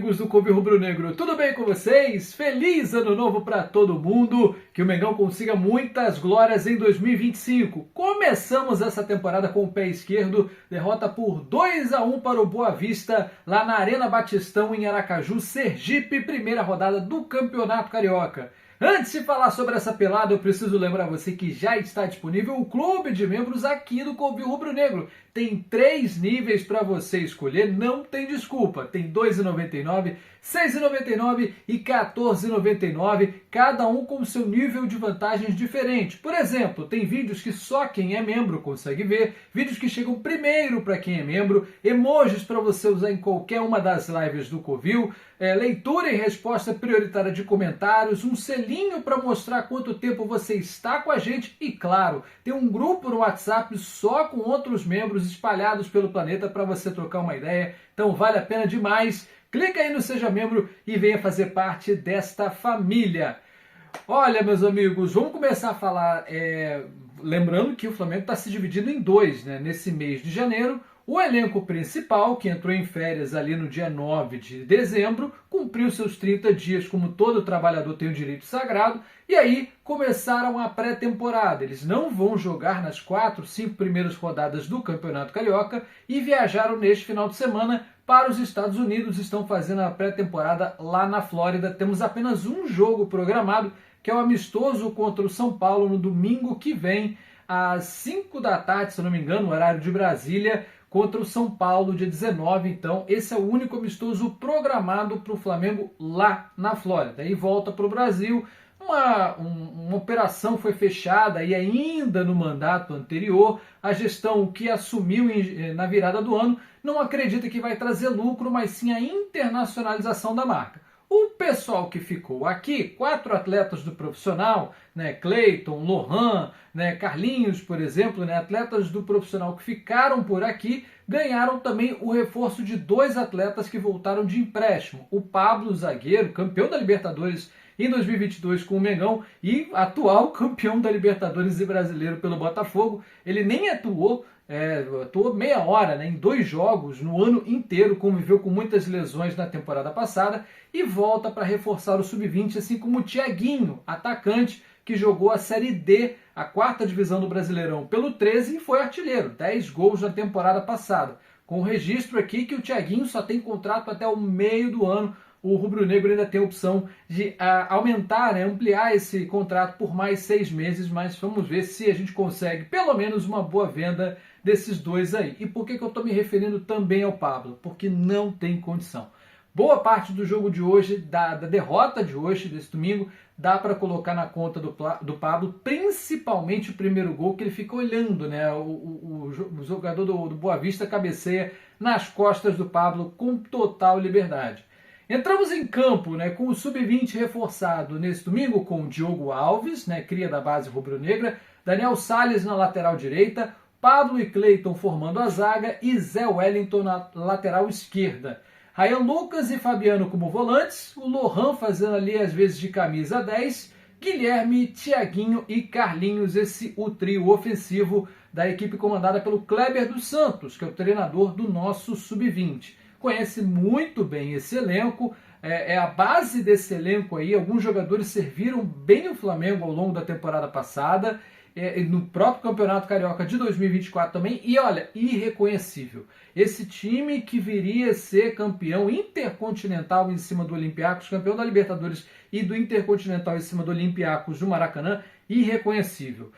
amigos do Couve Rubro Negro, tudo bem com vocês? Feliz ano novo para todo mundo, que o Mengão consiga muitas glórias em 2025. Começamos essa temporada com o pé esquerdo, derrota por 2-1 para o Boa Vista, lá na Arena Batistão, em Aracaju, Sergipe, primeira rodada do Campeonato Carioca. Antes de falar sobre essa pelada, eu preciso lembrar você que já está disponível o clube de membros aqui do Couve Rubro Negro. Tem 3 níveis para você escolher, não tem desculpa. Tem R$ 2,99, R$ 6,99 e R$ 14,99, cada um com seu nível de vantagens diferente. Por exemplo, tem vídeos que só quem é membro consegue ver, vídeos que chegam primeiro para quem é membro, emojis para você usar em qualquer uma das lives do Covil, leitura e resposta prioritária de comentários, um selinho para mostrar quanto tempo você está com a gente e, claro, tem um grupo no WhatsApp só com outros membros espalhados pelo planeta para você trocar uma ideia. Então vale a pena demais. Clica aí no Seja Membro e venha fazer parte desta família. Olha, meus amigos, vamos começar a falar, lembrando que o Flamengo está se dividindo em 2, né? Nesse mês de janeiro. O elenco principal, que entrou em férias ali no dia 9 de dezembro, cumpriu seus 30 dias, como todo trabalhador tem o direito sagrado, e aí começaram a pré-temporada. Eles não vão jogar nas 4, 5 primeiras rodadas do Campeonato Carioca e viajaram neste final de semana para os Estados Unidos. Estão fazendo a pré-temporada lá na Flórida. Temos apenas um jogo programado, que é o amistoso contra o São Paulo no domingo que vem, às 5 da tarde, se não me engano, horário de Brasília, contra o São Paulo, dia 19. Então, esse é o único amistoso programado para o Flamengo lá na Flórida. E volta para o Brasil. Uma operação foi fechada e ainda no mandato anterior, a gestão que assumiu na virada do ano não acredita que vai trazer lucro, mas sim a internacionalização da marca. O pessoal que ficou aqui, 4 atletas do profissional, né, Cleiton, Lohan, né, Carlinhos, por exemplo, né, atletas do profissional que ficaram por aqui, ganharam também o reforço de 2 atletas que voltaram de empréstimo. O Pablo, zagueiro, campeão da Libertadores em 2022 com o Mengão e atual campeão da Libertadores e brasileiro pelo Botafogo. Ele nem atuou meia hora, né, em 2 jogos no ano inteiro, conviveu com muitas lesões na temporada passada e volta para reforçar o Sub-20, assim como o Thiaguinho, atacante, que jogou a Série D, a 4ª divisão do Brasileirão, pelo 13 e foi artilheiro, 10 gols na temporada passada. Com o registro aqui que o Thiaguinho só tem contrato até o meio do ano. O Rubro Negro ainda tem a opção de aumentar, né, ampliar esse contrato por mais 6 meses, mas vamos ver se a gente consegue pelo menos uma boa venda desses 2 aí. E por que eu estou me referindo também ao Pablo? Porque não tem condição. Boa parte do jogo de hoje, da derrota de hoje, desse domingo, dá para colocar na conta do Pablo, principalmente o primeiro gol, que ele fica olhando, né? O jogador do Boa Vista cabeceia nas costas do Pablo com total liberdade. Entramos em campo, né, com o Sub-20 reforçado nesse domingo com o Diogo Alves, né, cria da base rubro-negra, Daniel Salles na lateral direita, Pablo e Cleiton formando a zaga e Zé Wellington na lateral esquerda. Ryan Lucas e Fabiano como volantes, o Lohan fazendo ali às vezes de camisa 10, Guilherme, Thiaguinho e Carlinhos, o trio ofensivo da equipe comandada pelo Kleber dos Santos, que é o treinador do nosso Sub-20. Conhece muito bem esse elenco, é a base desse elenco aí. Alguns jogadores serviram bem o Flamengo ao longo da temporada passada, no próprio Campeonato Carioca de 2024 também, e olha, irreconhecível. Esse time que viria a ser campeão intercontinental em cima do Olympiacos, campeão da Libertadores e do Intercontinental em cima do Olympiacos do Maracanã, irreconhecível.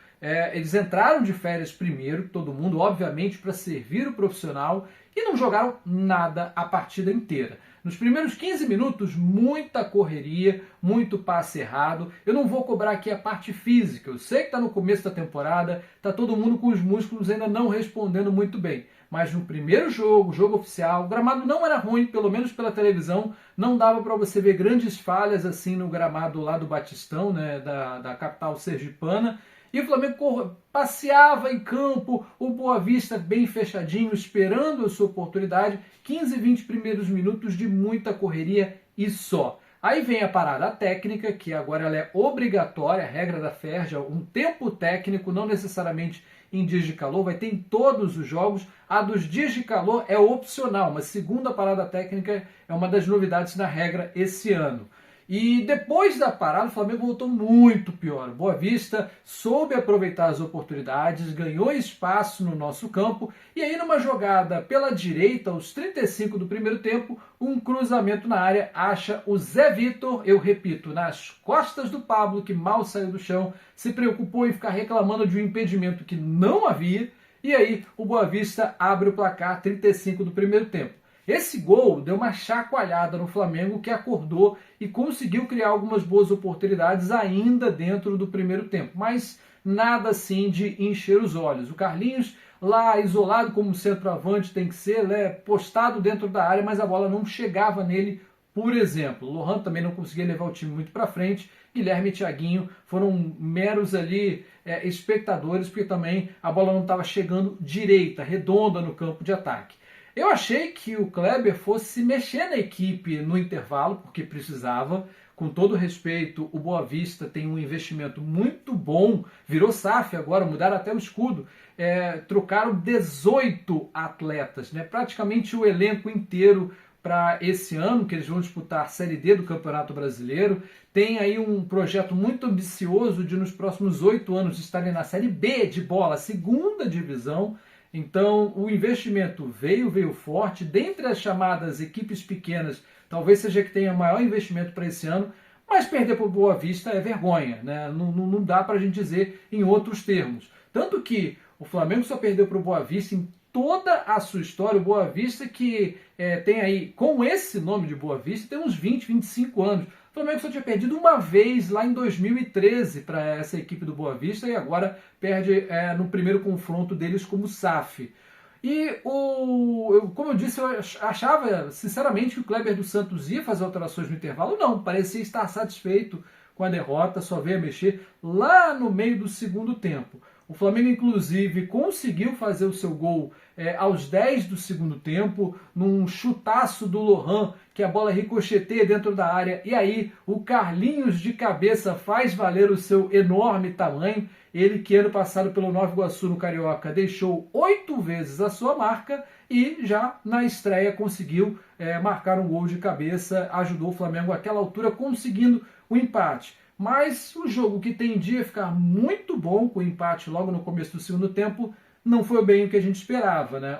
Eles entraram de férias primeiro, todo mundo, obviamente, para servir o profissional, e não jogaram nada a partida inteira. Nos primeiros 15 minutos, muita correria, muito passe errado. Eu não vou cobrar aqui a parte física. Eu sei que está no começo da temporada, está todo mundo com os músculos ainda não respondendo muito bem. Mas no primeiro jogo oficial, o gramado não era ruim, pelo menos pela televisão. Não dava para você ver grandes falhas assim no gramado lá do Batistão, né, da capital sergipana. E o Flamengo passeava em campo, o Boa Vista bem fechadinho, esperando a sua oportunidade. 15, 20 primeiros minutos de muita correria e só. Aí vem a parada técnica, que agora ela é obrigatória, a regra da FERJ, um tempo técnico, não necessariamente em dias de calor, vai ter em todos os jogos. A dos dias de calor é opcional, mas segundo a parada técnica é uma das novidades na regra esse ano. E depois da parada, o Flamengo voltou muito pior. Boa Vista soube aproveitar as oportunidades, ganhou espaço no nosso campo, e aí numa jogada pela direita, aos 35 do primeiro tempo, um cruzamento na área, acha o Zé Vitor, eu repito, nas costas do Pablo, que mal saiu do chão, se preocupou em ficar reclamando de um impedimento que não havia, e aí o Boa Vista abre o placar 35 do primeiro tempo. Esse gol deu uma chacoalhada no Flamengo, que acordou e conseguiu criar algumas boas oportunidades ainda dentro do primeiro tempo, mas nada assim de encher os olhos. O Carlinhos, lá isolado como centroavante tem que ser, postado dentro da área, mas a bola não chegava nele, por exemplo. O Lohan também não conseguia levar o time muito para frente. Guilherme e Thiaguinho foram meros ali espectadores, porque também a bola não estava chegando direita, redonda no campo de ataque. Eu achei que o Kleber fosse se mexer na equipe no intervalo, porque precisava. Com todo respeito, o Boa Vista tem um investimento muito bom, virou SAF agora, mudaram até o escudo. Trocaram 18 atletas, né? Praticamente o elenco inteiro para esse ano, que eles vão disputar a Série D do Campeonato Brasileiro. Tem aí um projeto muito ambicioso de nos próximos 8 anos estarem na Série B de bola, segunda divisão. Então, o investimento veio forte. Dentre as chamadas equipes pequenas, talvez seja a que tenha maior investimento para esse ano, mas perder para o Boa Vista é vergonha, né? Não dá para a gente dizer em outros termos. Tanto que o Flamengo só perdeu para o Boa Vista em toda a sua história. O Boa Vista que tem aí, com esse nome de Boa Vista, tem uns 20, 25 anos. O Flamengo só tinha perdido uma vez lá em 2013 para essa equipe do Boa Vista e agora perde no primeiro confronto deles como SAF. E, como eu disse, eu achava sinceramente que o Kleber dos Santos ia fazer alterações no intervalo. Não, parecia estar satisfeito com a derrota, só veio a mexer lá no meio do segundo tempo. O Flamengo, inclusive, conseguiu fazer o seu gol aos 10 do segundo tempo, num chutaço do Lohan, que a bola ricocheteia dentro da área, e aí o Carlinhos de cabeça faz valer o seu enorme tamanho. Ele que ano passado pelo Nova Iguaçu no Carioca deixou 8 vezes a sua marca e já na estreia conseguiu marcar um gol de cabeça, ajudou o Flamengo àquela altura conseguindo o empate. Mas o jogo que tendia a ficar muito bom com o empate logo no começo do segundo tempo não foi bem o que a gente esperava, né?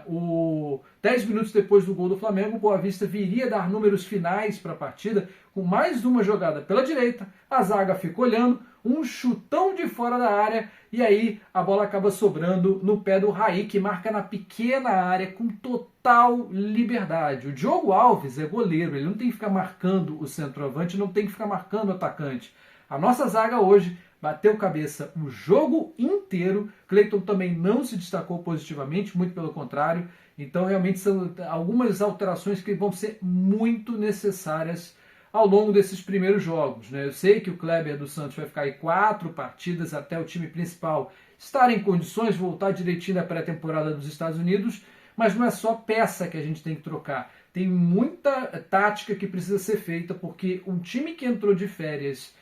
10 minutos depois do gol do Flamengo, o Boa Vista viria dar números finais para a partida com mais uma jogada pela direita, a zaga fica olhando, um chutão de fora da área e aí a bola acaba sobrando no pé do Raí, que marca na pequena área com total liberdade. O Diogo Alves é goleiro, ele não tem que ficar marcando o centroavante, não tem que ficar marcando o atacante. A nossa zaga hoje bateu cabeça o jogo inteiro. Cleiton também não se destacou positivamente, muito pelo contrário. Então, realmente, são algumas alterações que vão ser muito necessárias ao longo desses primeiros jogos, né? Eu sei que o Kleber dos Santos vai ficar aí 4 partidas até o time principal estar em condições de voltar direitinho da pré-temporada dos Estados Unidos, mas não é só peça que a gente tem que trocar. Tem muita tática que precisa ser feita, porque um time que entrou de férias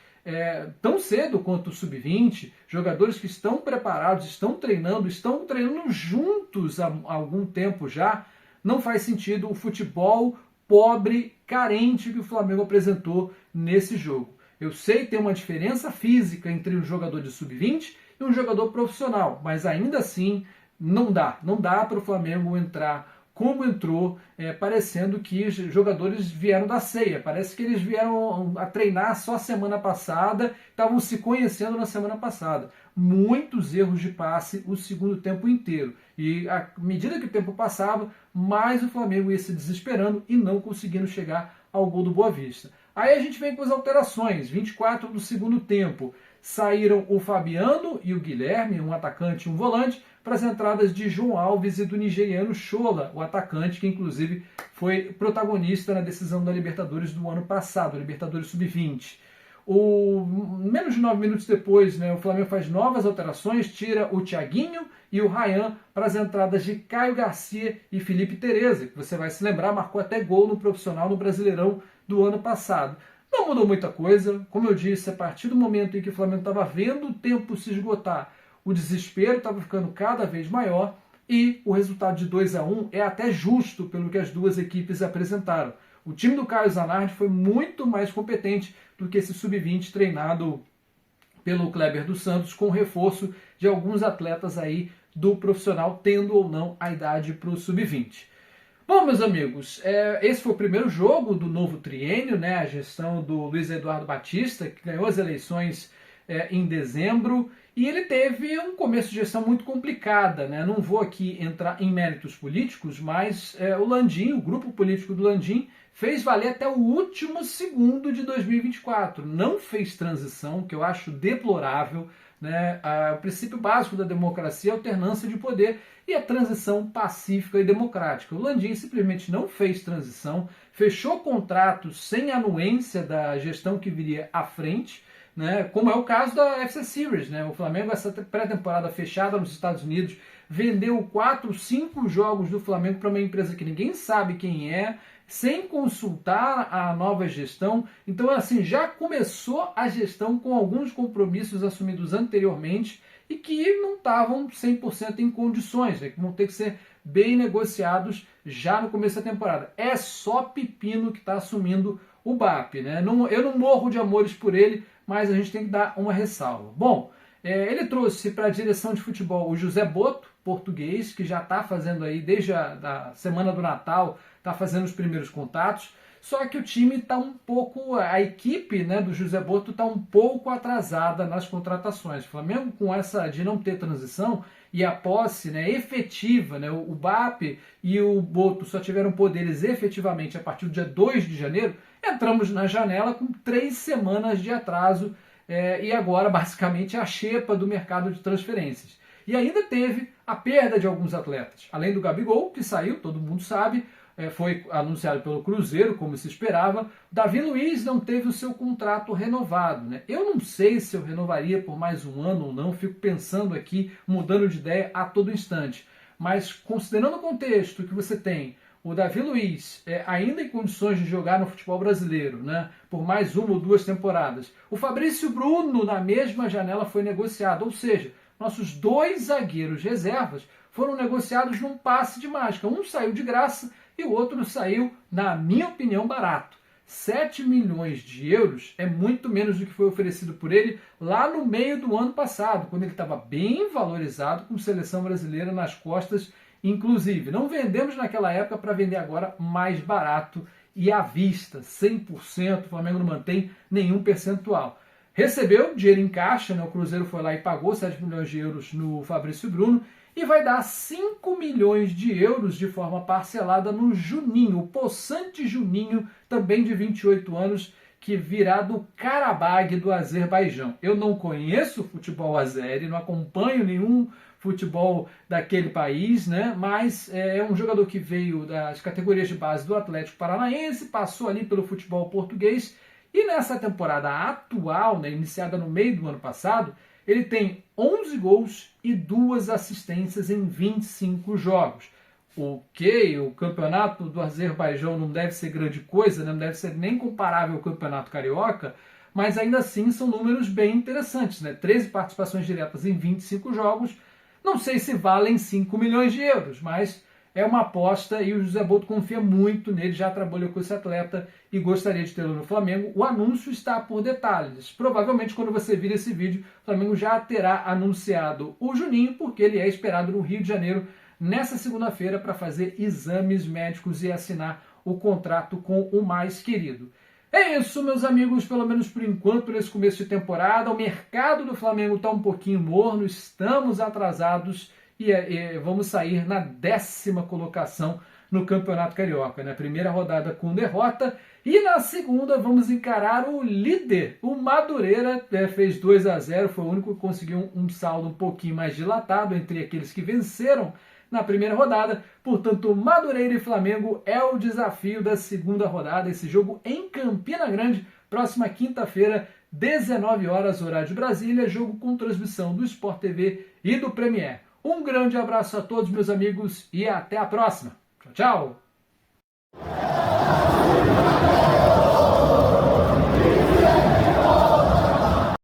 tão cedo quanto o Sub-20, jogadores que estão preparados, estão treinando juntos há algum tempo já, não faz sentido o futebol pobre, carente que o Flamengo apresentou nesse jogo. Eu sei que tem uma diferença física entre um jogador de Sub-20 e um jogador profissional, mas ainda assim não dá para o Flamengo entrar como entrou, parecendo que os jogadores vieram da ceia. Parece que eles vieram a treinar só semana passada, estavam se conhecendo na semana passada. Muitos erros de passe o segundo tempo inteiro. E à medida que o tempo passava, mais o Flamengo ia se desesperando e não conseguindo chegar ao gol do Boa Vista. Aí a gente vem com as alterações. 24 do segundo tempo. Saíram o Fabiano e o Guilherme, um atacante e um volante, para as entradas de João Alves e do nigeriano Shola, o atacante que inclusive foi protagonista na decisão da Libertadores do ano passado, Libertadores Sub-20. Menos de 9 minutos depois, né, o Flamengo faz novas alterações, tira o Thiaguinho e o Ryan para as entradas de Caio Garcia e Felipe Tereza, que você vai se lembrar, marcou até gol no profissional no Brasileirão do ano passado. Não mudou muita coisa, como eu disse, a partir do momento em que o Flamengo estava vendo o tempo se esgotar, o desespero estava ficando cada vez maior e o resultado de 2-1 é até justo pelo que as duas equipes apresentaram. O time do Caio Zanardi foi muito mais competente do que esse sub-20 treinado pelo Kleber dos Santos, com reforço de alguns atletas aí do profissional, tendo ou não a idade para o sub-20. Bom, meus amigos, esse foi o primeiro jogo do novo triênio, né? A gestão do Luiz Eduardo Batista, que ganhou as eleições em dezembro, e ele teve um começo de gestão muito complicada, né? Não vou aqui entrar em méritos políticos, mas o Landim, o grupo político do Landim, fez valer até o último segundo de 2024. Não fez transição, que eu acho deplorável, né? O princípio básico da democracia é a alternância de poder e a transição pacífica e democrática. O Landim simplesmente não fez transição, fechou contratos sem anuência da gestão que viria à frente, né? Como é o caso da FC Series, né? O Flamengo, essa pré-temporada fechada nos Estados Unidos, vendeu 4, 5 jogos do Flamengo para uma empresa que ninguém sabe quem é, sem consultar a nova gestão. Então, assim, já começou a gestão com alguns compromissos assumidos anteriormente e que não estavam 100% em condições, né? Que vão ter que ser bem negociados já no começo da temporada. É só pepino que está assumindo o BAP, né? Eu não morro de amores por ele, mas a gente tem que dar uma ressalva. Bom, ele trouxe para a direção de futebol o José Boto, português, que já está fazendo aí, desde a semana do Natal, está fazendo os primeiros contatos. Só que o time está um pouco, a equipe, né, do José Boto está um pouco atrasada nas contratações. O Flamengo, com essa de não ter transição e a posse, né, efetiva, né, o BAP e o Boto só tiveram poderes efetivamente a partir do dia 2 de janeiro, entramos na janela com 3 semanas de atraso e agora basicamente a xepa do mercado de transferências. E ainda teve a perda de alguns atletas, além do Gabigol, que saiu, todo mundo sabe, foi anunciado pelo Cruzeiro, como se esperava. Davi Luiz não teve o seu contrato renovado, né? Eu não sei se eu renovaria por mais um ano ou não, fico pensando aqui, mudando de ideia a todo instante. Mas considerando o contexto que você tem, o Davi Luiz ainda em condições de jogar no futebol brasileiro, né, por mais 1 ou 2 temporadas. O Fabrício Bruno, na mesma janela, foi negociado, ou seja, nossos 2 zagueiros reservas foram negociados num passe de mágica. Um saiu de graça e o outro saiu, na minha opinião, barato. 7 milhões de euros é muito menos do que foi oferecido por ele lá no meio do ano passado, quando ele estava bem valorizado, com seleção brasileira nas costas, inclusive. Não vendemos naquela época para vender agora mais barato e à vista, 100%, o Flamengo não mantém nenhum percentual. Recebeu dinheiro em caixa, né? O Cruzeiro foi lá e pagou 7 milhões de euros no Fabrício Bruno e vai dar 5 milhões de euros de forma parcelada no Juninho, o possante Juninho, também de 28 anos, que virá do Karabag do Azerbaijão. Eu não conheço futebol azeri, não acompanho nenhum futebol daquele país, né? Mas é um jogador que veio das categorias de base do Atlético Paranaense, passou ali pelo futebol português e nessa temporada atual, né, iniciada no meio do ano passado, ele tem 11 gols e 2 assistências em 25 jogos. Ok, o campeonato do Azerbaijão não deve ser grande coisa, né? Não deve ser nem comparável ao campeonato carioca, mas ainda assim são números bem interessantes, né? 13 participações diretas em 25 jogos, não sei se valem 5 milhões de euros, mas é uma aposta e o José Boto confia muito nele, já trabalhou com esse atleta e gostaria de tê-lo no Flamengo. O anúncio está por detalhes. Provavelmente quando você vir esse vídeo, o Flamengo já terá anunciado o Juninho, porque ele é esperado no Rio de Janeiro nessa segunda-feira para fazer exames médicos e assinar o contrato com o mais querido. É isso, meus amigos, pelo menos por enquanto, nesse começo de temporada. O mercado do Flamengo está um pouquinho morno, estamos atrasados e vamos sair na 10ª colocação no Campeonato Carioca. Na primeira rodada com derrota e na segunda vamos encarar o líder. O Madureira fez 2-0, foi o único que conseguiu um saldo um pouquinho mais dilatado entre aqueles que venceram na primeira rodada. Portanto, Madureira e Flamengo é o desafio da segunda rodada. Esse jogo em Campina Grande, próxima quinta-feira, 19 horas, horário de Brasília, jogo com transmissão do Sport TV e do Premier. Um grande abraço a todos, meus amigos, e até a próxima. Tchau, tchau!